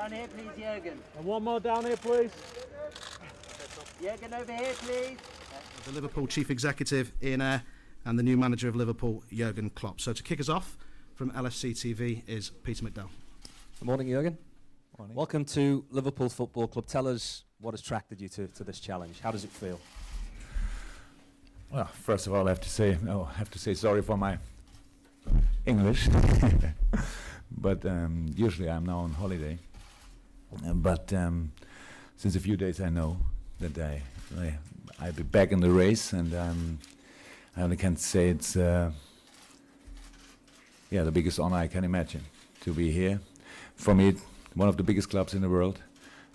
Down here, please, Jürgen. And one more down here, please. Jürgen, over here, please. The Liverpool Chief Executive Ian Ayre and the new manager of Liverpool, Jürgen Klopp. So to kick us off from LFC TV is Peter McDowell. Good morning, Jürgen. Morning. Welcome to Liverpool Football Club. Tell us what has attracted you to this challenge. How does it feel? Well, first of all, I have to say sorry for my English, but usually I'm now on holiday. But since a few days I know that I'll be back in the race, and I only can say it's the biggest honor I can imagine to be here. For me, one of the biggest clubs in the world,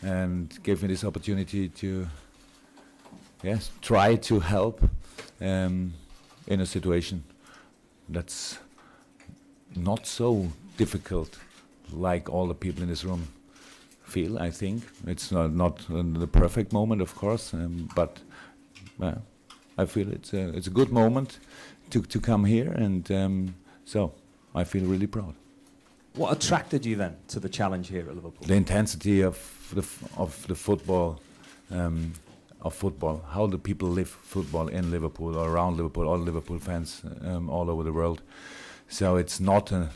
and gave me this opportunity to try to help in a situation that's not so difficult like all the people in this room feel. I think it's not the perfect moment, of course, but I feel it's a good moment to come here, and so I feel really proud. What attracted you then to the challenge here at Liverpool? The intensity of the football, how the people live football in Liverpool or around Liverpool, all Liverpool fans all over the world. So it's not a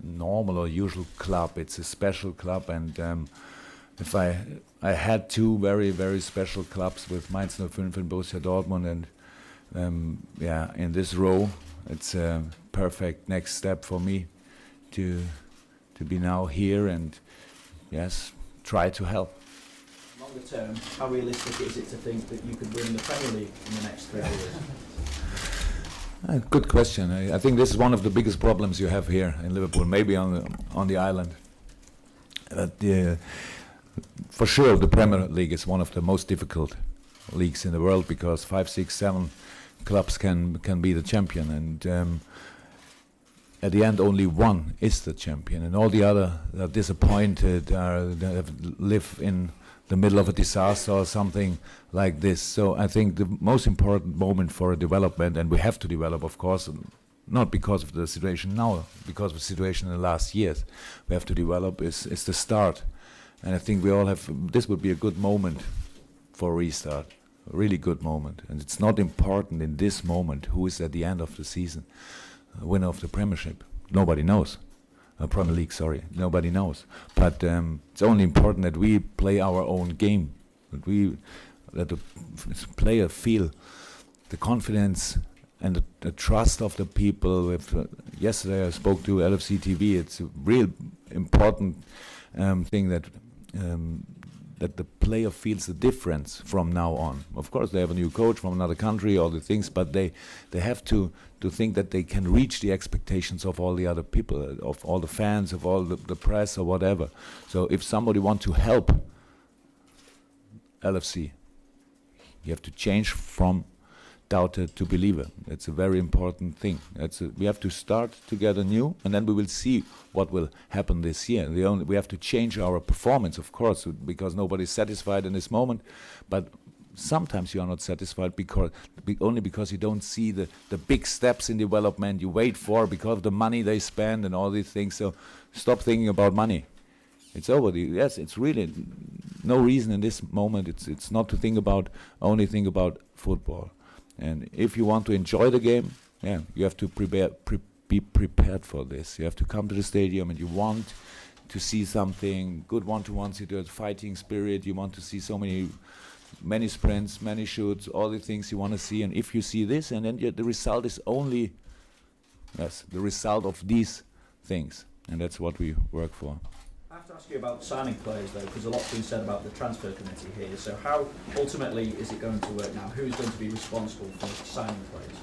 normal or usual club, it's a special club, and if I had two very, very special clubs with Mainz 05 and Borussia Dortmund, and in this row, it's a perfect next step for me to be now here and try to help. Longer term, how realistic is it to think that you could win the Premier League in the next 3 years? Good question. I think this is one of the biggest problems you have here in Liverpool, maybe on the island. For sure, the Premier League is one of the most difficult leagues in the world because 5, 6, 7 clubs can be the champion, and at the end only one is the champion, and all the other are disappointed, they live in the middle of a disaster or something like this. So I think the most important moment for a development, and we have to develop, of course, not because of the situation now, because of the situation in the last years, we have to develop is the start. And I think we all have, this would be a good moment for a restart, a really good moment. And it's not important in this moment who is at the end of the season winner of the Premiership. Nobody knows. Premier League, sorry. Nobody knows. But it's only important that we play our own game, that the player feel the confidence and the trust of the people. Yesterday I spoke to LFC TV. It's a real important thing that the player feels the difference from now on. Of course, they have a new coach from another country, all the things, but they have to think that they can reach the expectations of all the other people, of all the fans, of all the press or whatever. So if somebody wants to help LFC, you have to change from doubter to believer. It's a very important thing. We have to start together new, and then we will see what will happen this year. We have to change our performance, of course, because nobody's satisfied in this moment. But sometimes you are not satisfied only because you don't see the big steps in development you wait for because of the money they spend and all these things. So stop thinking about money. It's over. It's really no reason in this moment. It's not to only think about football. And if you want to enjoy the game, you have to be prepared for this. You have to come to the stadium and you want to see something good, one-to-one situation, fighting spirit. You want to see many sprints, many shoots, all the things you want to see. And if you see this, and then the result is only the result of these things. And that's what we work for. I have to ask you about signing players, though, because a lot's been said about the transfer committee here. So how, ultimately, is it going to work now? Who's going to be responsible for signing players?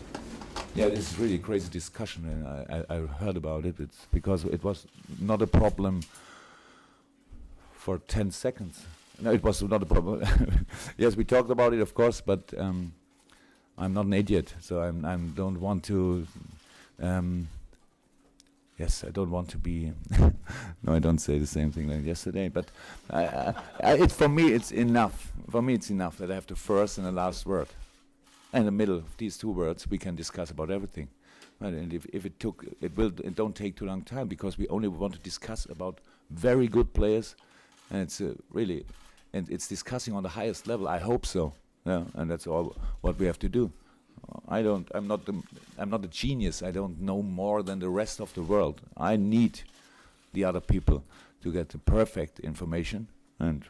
Yeah, this is really a crazy discussion, and I heard about it. It's because it was not a problem for 10 seconds. No, it was not a problem. Yes, we talked about it, of course, but I'm not an idiot, so I don't want to... Yes, I don't want to be... No, I don't say the same thing like yesterday, but for me, it's enough. For me, it's enough that I have the first and the last word. And in the middle of these two words, we can discuss about everything. Right, and if it don't take too long time, because we only want to discuss about very good players, and it's really, and it's discussing on the highest level. I hope so. Yeah, and that's all what we have to do. I'm not a genius. I don't know more than the rest of the world. I need the other people to get the perfect information, and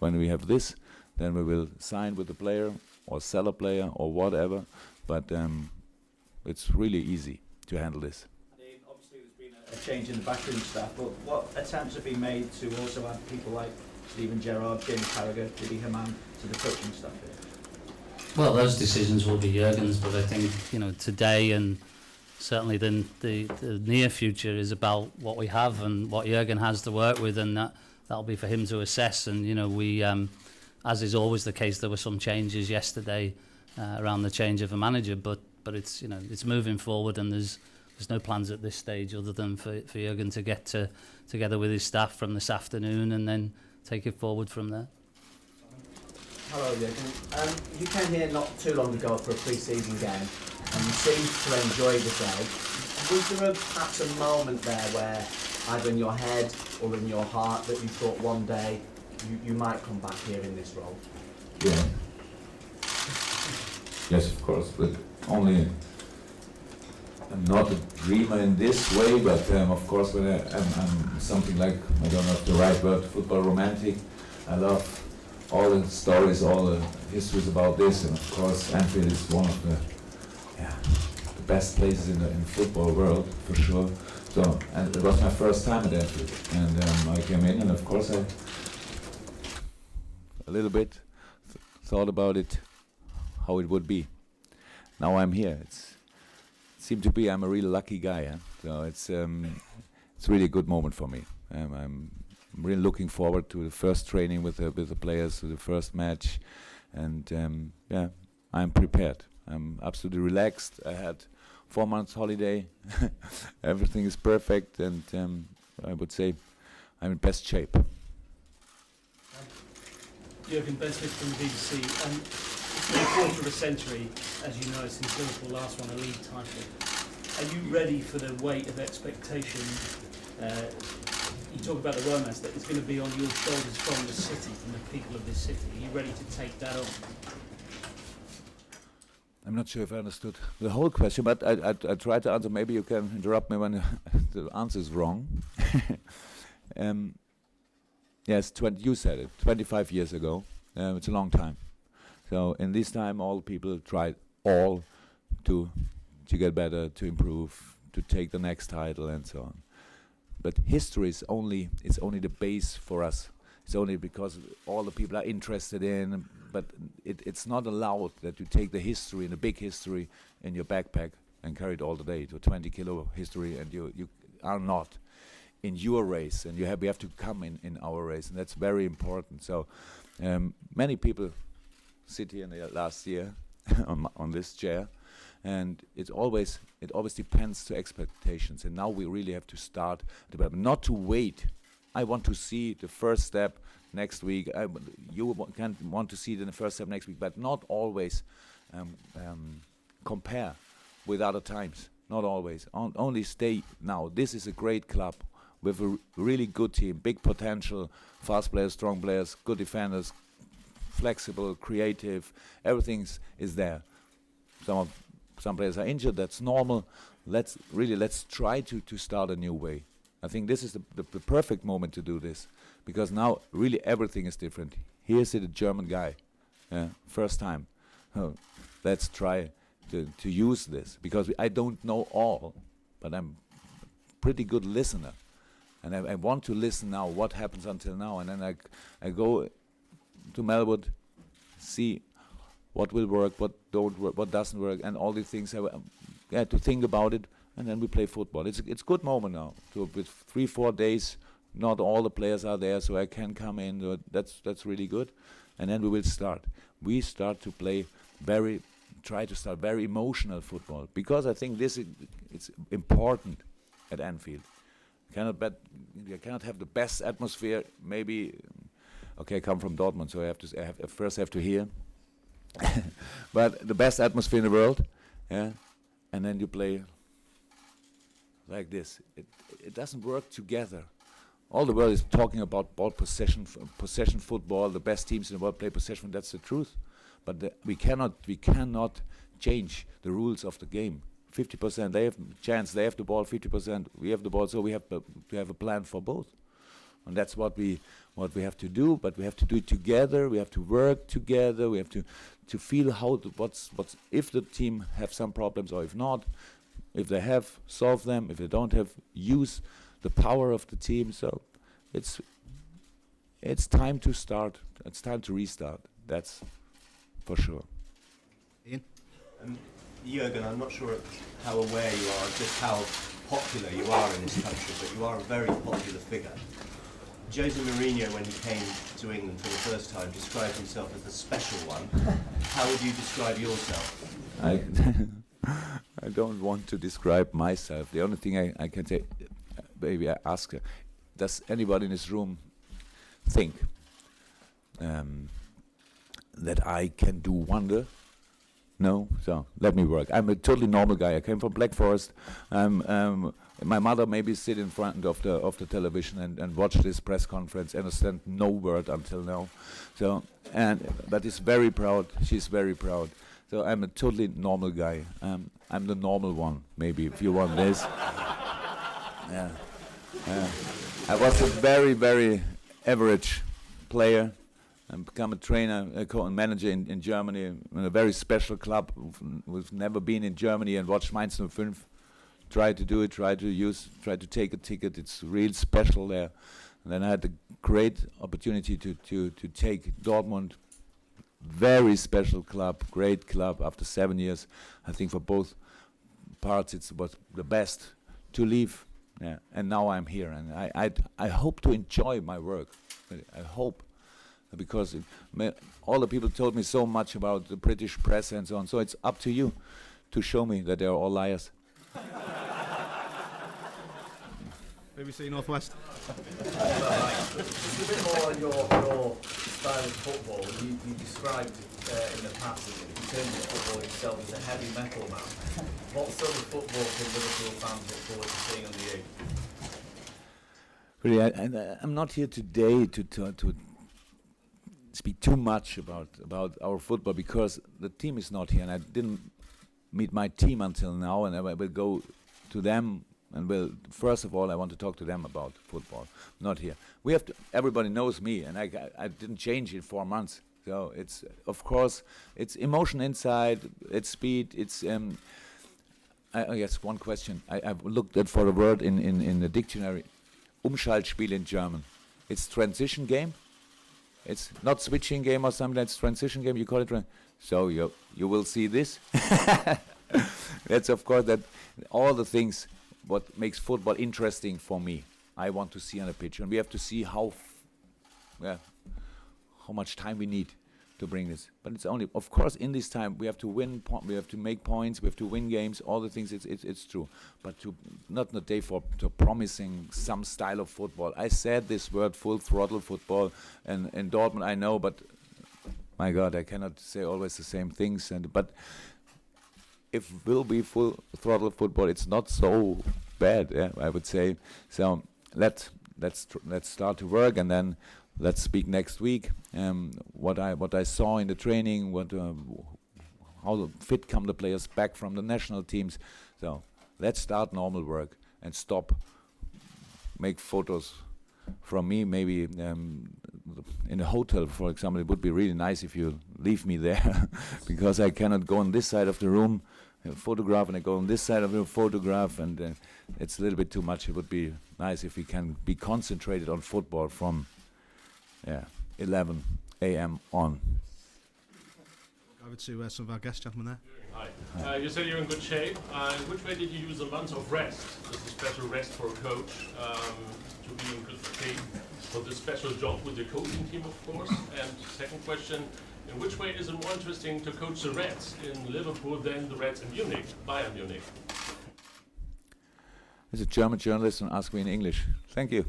when we have this, then we will sign with the player or sell a player or whatever. But it's really easy to handle this. Obviously, there's been a change in the backroom staff, but what attempts have been made to also add people like Steven Gerrard, James Carragher, Didi Hamann to the coaching staff here? Well, those decisions will be Jurgen's, but I think, you know, today and certainly the near future is about what we have and what Jurgen has to work with, and that'll be for him to assess. And, you know, we, as is always the case, there were some changes yesterday around the change of a manager, but it's, you know, it's moving forward, and there's no plans at this stage other than for Jurgen to get together with his staff from this afternoon and then take it forward from there. Hello, Jürgen. You came here not too long ago for a pre-season game, and you seemed to enjoy the day. Was there perhaps a moment there where, either in your head or in your heart, that you thought one day you might come back here in this role? Yeah. Yes, of course, but only. I'm not a dreamer in this way, but of course, when I'm something like, I don't know if the right word, football romantic. I love all the stories, all the histories about this, and of course Anfield is one of the best places in the football world for sure. So, and it was my first time at Anfield, and I came in, and of course I a little bit thought about it, how it would be. Now I'm here. It seemed to be I'm a really lucky guy, huh? So it's really a good moment for me. I'm really looking forward to the first training with the players, to the first match, and yeah, I'm prepared. I'm absolutely relaxed. I had 4 months holiday. Everything is perfect, and I would say I'm in best shape. Jürgen, Ben Smith from the BBC. It's been a quarter of a century, as you know, since Liverpool last won a league title. Are you ready for the weight of expectation? You talk about the romance that is going to be on your shoulders from the city, from the people of this city. Are you ready to take that on? I'm not sure if I understood the whole question, but I try to answer. Maybe you can interrupt me when the answer is wrong. Yes, you said it, 25 years ago. It's a long time. So in this time, all people tried all to get better, to improve, to take the next title, and so on. But history is only the base for us. It's only because all the people are interested in, but it's not allowed that you take the history, the big history, in your backpack and carry it all the day to 20-kilo history, and you are not in your race, and we have to come in our race, and that's very important. So many people sit here in the last year on this chair, and it always depends to expectations. And now we really have to start development, not to wait. I want to see the first step next week. You can want to see the first step next week, but not always compare with other times. Not always. Only stay now. This is a great club with a really good team, big potential, fast players, strong players, good defenders, flexible, creative. Everything is there. Some players are injured. That's normal. Let's try to start a new way. I think this is the perfect moment to do this, because now really everything is different. Here's the German guy, first time. Let's try to use this, because I don't know all, but I'm a pretty good listener, and I want to listen now. What happens until now, and then I go to Melwood, see what will work, what don't work, what doesn't work, and all these things. I had to think about it. And then we play football. It's a good moment now. With 3-4 days, not all the players are there, so I can come in. That's really good. And then we will start. We start to play try to start very emotional football, because I think it's important at Anfield. You cannot have the best atmosphere. Maybe, okay, I come from Dortmund, so I first have to hear. But the best atmosphere in the world, yeah. And then you play like this. It doesn't work together. all the world is talking about ball possession, possession football. The best teams in the world play possession. That's the truth. But we cannot change the rules of the game. 50% they have chance. They have the ball. 50% we have the ball. So we have to have a plan for both. And that's what we have to do. But we have to do it together. We have to work together. We have to feel what's if the team have some problems or if not. If they have, solve them. If they don't have, use the power of the team. So it's time to start. It's time to restart. That's for sure. Ian? Jürgen, I'm not sure how aware you are of just how popular you are in this country, but you are a very popular figure. Jose Mourinho, when he came to England for the first time, described himself as the special one. How would you describe yourself? I don't want to describe myself. The only thing I can say, maybe I ask her, does anybody in this room think that I can do wonder? No? So let me work. I'm a totally normal guy. I came from Black Forest. My mother maybe sit in front of the television and watch this press conference, understand no word until now. So but is very proud. She's very proud. So I'm a totally normal guy. I'm the normal one, maybe, if you want this. Yeah. I was a very, very average player and become a trainer, a manager in Germany, in a very special club. We've never been in Germany and watched Mainz 05. Try to do it, try to take a ticket. It's real special there. And then I had the great opportunity to take Dortmund. Very special club, great club. After 7 years, I think for both parts it was the best to leave. Yeah, and now I'm here, and I hope to enjoy my work. I hope, because all the people told me so much about the British press and so on. So it's up to you to show me that they're all liars. BBC Northwest. Just a bit more on your style of football. You described in the past, in terms of football itself, as a heavy metal man. What sort of football can Liverpool fans look forward to seeing under you? Really, I'm not here today to speak too much about our football, because the team is not here, and I didn't meet my team until now, and I will go to them. And first of all, I want to talk to them about football, not here. We have to. Everybody knows me, and I didn't change in 4 months. So it's, of course, it's emotion inside, it's speed, it's. I guess one question. I've looked at for a word in the dictionary. Umschaltspiel in German. It's transition game. It's not switching game or something. It's transition game. You call it. So you will see this. That's of course that all the things. What makes football interesting for me, I want to see on the pitch, and we have to see how much time we need to bring this. But it's only, of course, in this time we have to win, we have to make points, we have to win games, all the things. It's true, but to not the day for to promising some style of football. I said this word, full throttle football, and in Dortmund I know, but my God, I cannot say always the same things. But if will be full throttle football, it's not so bad, I would say. So let's start to work, and then let's speak next week. What I saw in the training, how fit come the players back from the national teams. So let's start normal work and stop. Make photos from me, maybe in a hotel, for example. It would be really nice if you leave me there, because I cannot go on this side of the room, photograph, and I go on this side of the photograph, and it's a little bit too much. It would be nice if we can be concentrated on football from 11 a.m. on. Over to some of our guest gentlemen there. Hi. You said you're in good shape. In which way did you use a month of rest? This is special rest for a coach to be in good shape for this special job with the coaching team, of course. And second question, in which way is it more interesting to coach the Reds in Liverpool than the Reds in Munich, Bayern Munich? There's a German journalist and ask me in English. Thank you.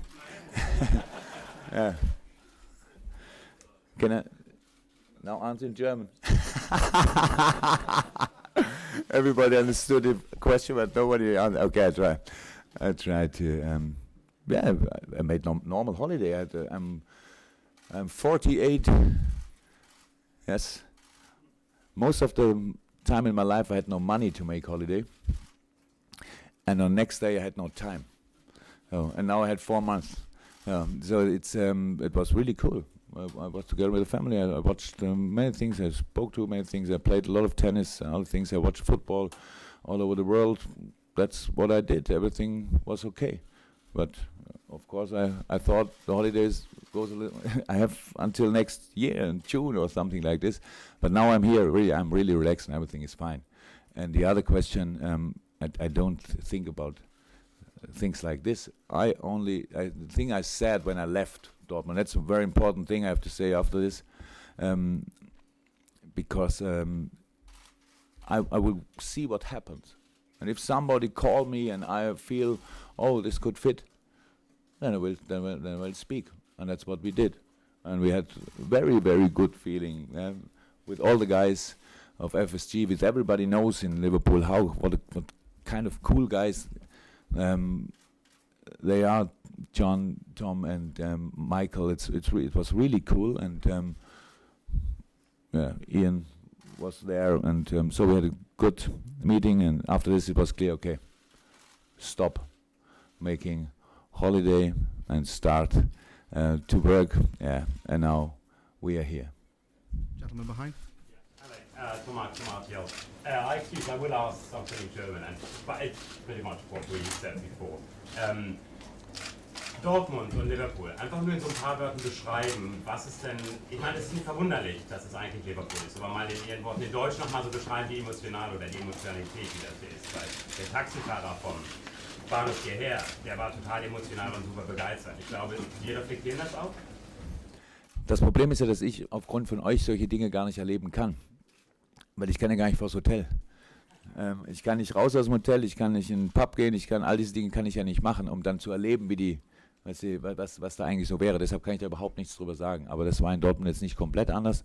Can I now answer in German? Everybody understood the question, but nobody answered. Okay, I try to. Yeah, I made normal holiday. I'm 48. Yes. Most of the time in my life I had no money to make holiday. And the next day I had no time. And now I had 4 months. So it was really cool. I was together with the family. I watched many things. I spoke to many things. I played a lot of tennis and other things. I watched football all over the world. That's what I did. Everything was okay. But of course, I thought the holidays goes a little. I have until next year in June or something like this. But now I'm here. Really, I'm really relaxed and everything is fine. And the other question, I don't think about things like this. The thing I said when I left Dortmund. That's a very important thing I have to say after this, because I will see what happens. And if somebody call me and I feel, oh, this could fit, then I will speak. And that's what we did. And we had very, very good feeling with all the guys of FSG, with everybody knows in Liverpool what kind of cool guys they are. John, Tom, and Michael. It was really cool, and Ian was there, and so we had a good meeting. And after this, it was clear. Okay, stop making holiday and start to work. Yeah, and now we are here. Gentleman behind. Thomas Hill. I will ask something in German, but it's pretty much what we said before. Dortmund und Liverpool, einfach nur in so ein paar Wörtern beschreiben, was ist denn, ich meine, es ist nicht verwunderlich, dass es eigentlich Liverpool ist, aber mal in Ihren Worten in Deutsch nochmal so beschreiben, wie emotional oder die Emotionalität, die das ist, weil der Taxifahrer vom Bahnhof hierher, der war total emotional und super begeistert. Ich glaube, wir reflektieren das auch. Das Problem ist ja, dass ich aufgrund von euch solche Dinge gar nicht erleben kann, weil ich kann ja gar nicht vors Hotel. Ich kann nicht raus aus dem Hotel, ich kann nicht in den Pub gehen, all diese Dinge kann ich ja nicht machen, um dann zu erleben, wie was da eigentlich so wäre. Deshalb kann ich da überhaupt nichts drüber sagen. Aber das war in Dortmund jetzt nicht komplett anders.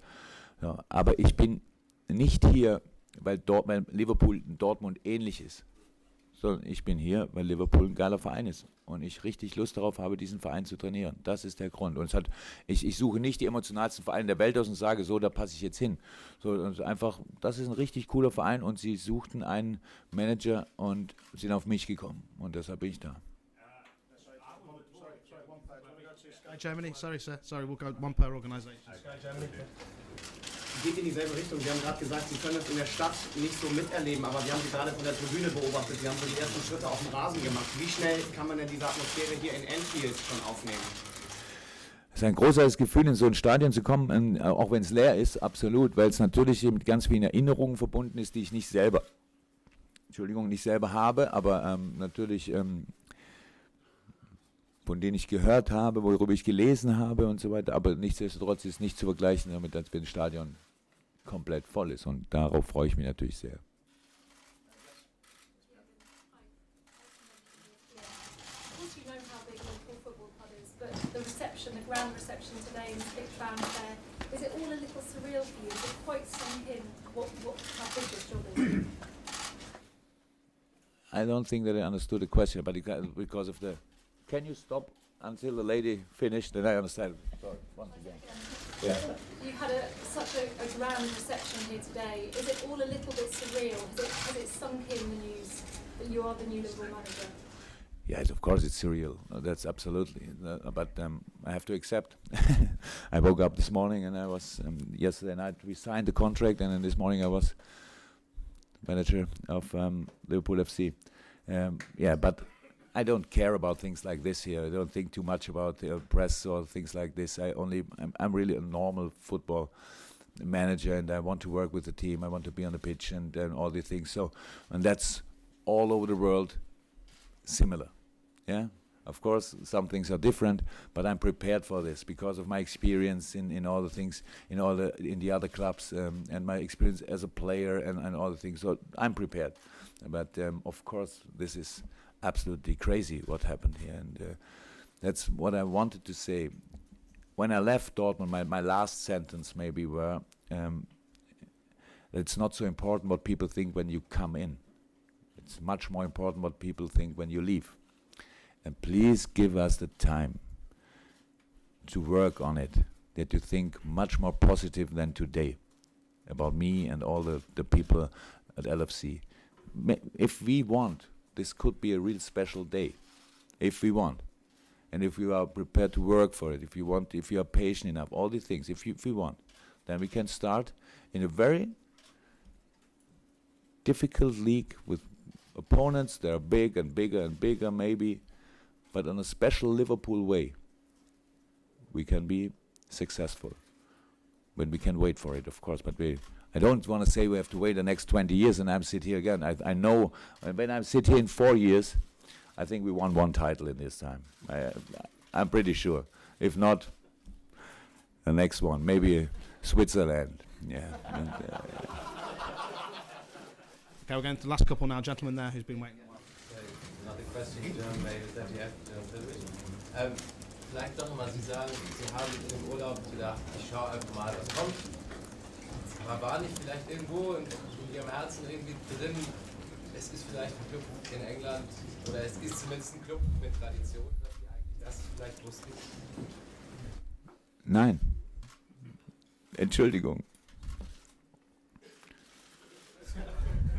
Ja, aber ich bin nicht hier, weil Liverpool in Dortmund ähnlich ist, sondern ich bin hier, weil Liverpool ein geiler Verein ist und ich richtig Lust darauf habe, diesen Verein zu trainieren. Das ist der Grund. Und ich suche nicht die emotionalsten Vereine der Welt aus und sage, so, da passe ich jetzt hin. So, und einfach, das ist ein richtig cooler Verein und sie suchten einen Manager und sind auf mich gekommen. Und deshalb bin ich da. Sky Germany, sorry sir, we'll go one per organisation. Sky Germany. Geht in dieselbe Richtung. Sie haben gerade gesagt, Sie können das in der Stadt nicht so miterleben, aber wir haben Sie gerade von der Tribüne beobachtet. Sie haben so die ersten Schritte auf dem Rasen gemacht. Wie schnell kann man denn diese Atmosphäre hier in Anfield schon aufnehmen? Es ist ein großartiges Gefühl, in so ein Stadion zu kommen, auch wenn es leer ist, absolut, weil es natürlich mit ganz vielen Erinnerungen verbunden ist, die ich nicht selber habe, aber natürlich von denen ich gehört habe, worüber ich gelesen habe und so weiter, aber nichtsdestotrotz ist es nicht zu vergleichen damit, als wenn das Stadion komplett voll ist und darauf freue ich mich natürlich sehr. The grand reception today and the big fanfare, is it all a little surreal for you? Is it quite sunk in how big this job is? I don't think that I understood the question, but because of the... Can you stop until the lady finished? Then I understand. Sorry, once again. Yeah. You've had such a grand reception here today. Is it all a little bit surreal? Has it sunk in the news that you are the new Liverpool manager? Yes, of course it's surreal. That's absolutely. But I have to accept. I woke up this morning and I was, yesterday night we signed the contract and then this morning I was manager of Liverpool FC. Yeah, but I don't care about things like this here. I don't think too much about the press or things like this. I'm really a normal football manager and I want to work with the team. I want to be on the pitch and all these things. So, and that's all over the world similar. Yeah, of course some things are different, but I'm prepared for this because of my experience in all the things, in the other clubs and my experience as a player and all the things. So I'm prepared. But of course this is absolutely crazy what happened here, and that's what I wanted to say. When I left Dortmund, my last sentence maybe were it's not so important what people think when you come in. It's much more important what people think when you leave. And please give us the time to work on it, that you think much more positive than today about me and all the people at LFC. If we want, this could be a real special day, if we want. And if we are prepared to work for it, if you want, if you are patient enough, all these things, if we want, then we can start in a very difficult league with opponents that are big and bigger and bigger maybe, but in a special Liverpool way, we can be successful. When we can wait for it, of course, but I don't want to say we have to wait the next 20 years and I'm sit here again. I know when I sit here in 4 years, I think we won 1 title in this time. I'm pretty sure. If not, the next one, maybe Switzerland. Yeah. Okay, we're going to the last couple now. Gentleman there who's been waiting. Another question, maybe that you have vielleicht doch nochmal, Sie sagen, Sie haben im Urlaub gedacht, ich schaue einfach mal, was kommt. Aber war nicht vielleicht irgendwo in Ihrem Herzen irgendwie drin, es ist vielleicht ein Club in England oder es ist zumindest ein Club mit Tradition, dass Sie eigentlich das vielleicht wussten? Nein. Entschuldigung.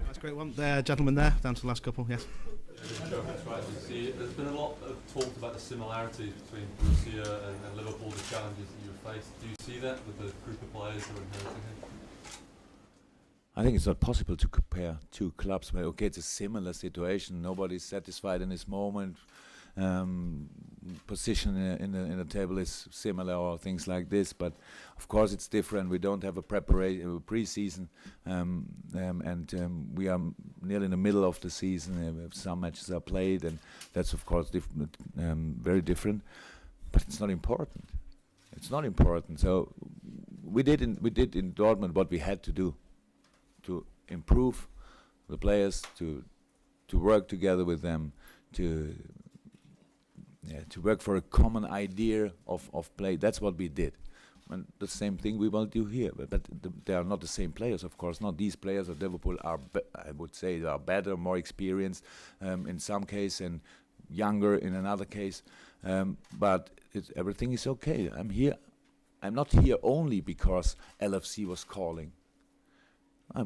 That's a great one. There, gentleman there, down to the last couple, yes. There's been a lot of talk about the similarities between Borussia and Liverpool, the challenges that you faced. Do you see that with the group of players who are inheriting it? I think it's not possible to compare 2 clubs where, okay, it's a similar situation. Nobody's satisfied in this moment. Position in the table is similar or things like this, but of course it's different. We don't have a pre-season, and we are nearly in the middle of the season. Some matches are played, and that's of course very different. But it's not important. It's not important. So we did in Dortmund what we had to do to improve the players, to work together with them, to work for a common idea of play. That's what we did. And the same thing we will do here. But they are not the same players, of course. Not these players at Liverpool are, I would say, they are better, more experienced in some case, and younger in another case. But everything is okay. I'm here. I'm not here only because LFC was calling.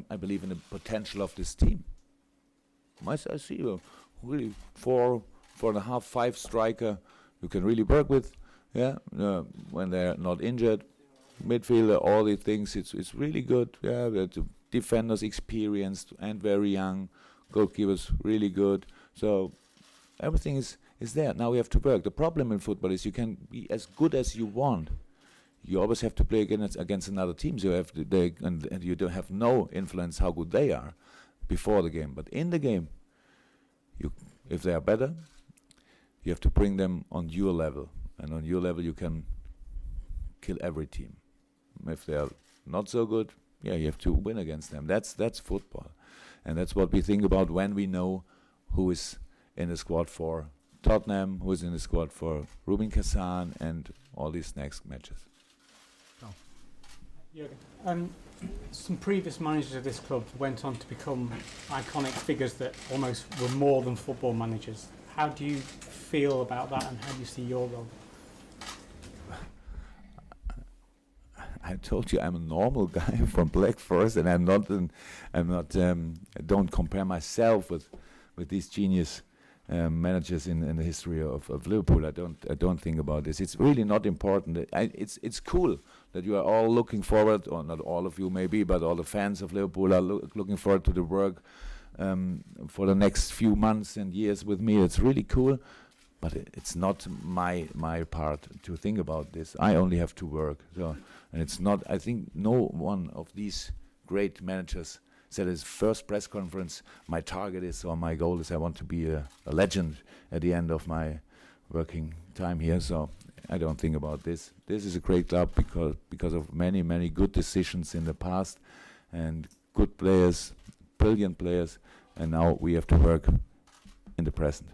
I believe in the potential of this team. I see really 4.5, 5 striker you can really work with, when they're not injured. Midfielder, all these things, it's really good. Yeah, the defenders experienced and very young, goalkeepers really good. So everything is there. Now we have to work. The problem in football is you can be as good as you want. You always have to play against another team. So and you don't have no influence how good they are before the game. But in the game, if they are better, you have to bring them on your level, and on your level you can kill every team. If they are not so good, you have to win against them. That's football, and that's what we think about when we know who is in the squad for Tottenham, who is in the squad for Rubin Kazan, and all these next matches. Jürgen, some previous managers of this club went on to become iconic figures that almost were more than football managers. How do you feel about that, and how do you see your role? I told you I'm a normal guy from Black Forest, and I don't compare myself with these genius managers in the history of Liverpool. I don't think about this. It's really not important. It's cool that you are all looking forward, or not all of you maybe, but all the fans of Liverpool are looking forward to the work for the next few months and years with me. It's really cool, but it's not my part to think about this. I only have to work. So, and it's not. I think no one of these great managers said his first press conference, my target is, or my goal is, I want to be a legend at the end of my working time here. So I don't think about this. This is a great club because of many good decisions in the past, and good players, brilliant players, and now we have to work in the present.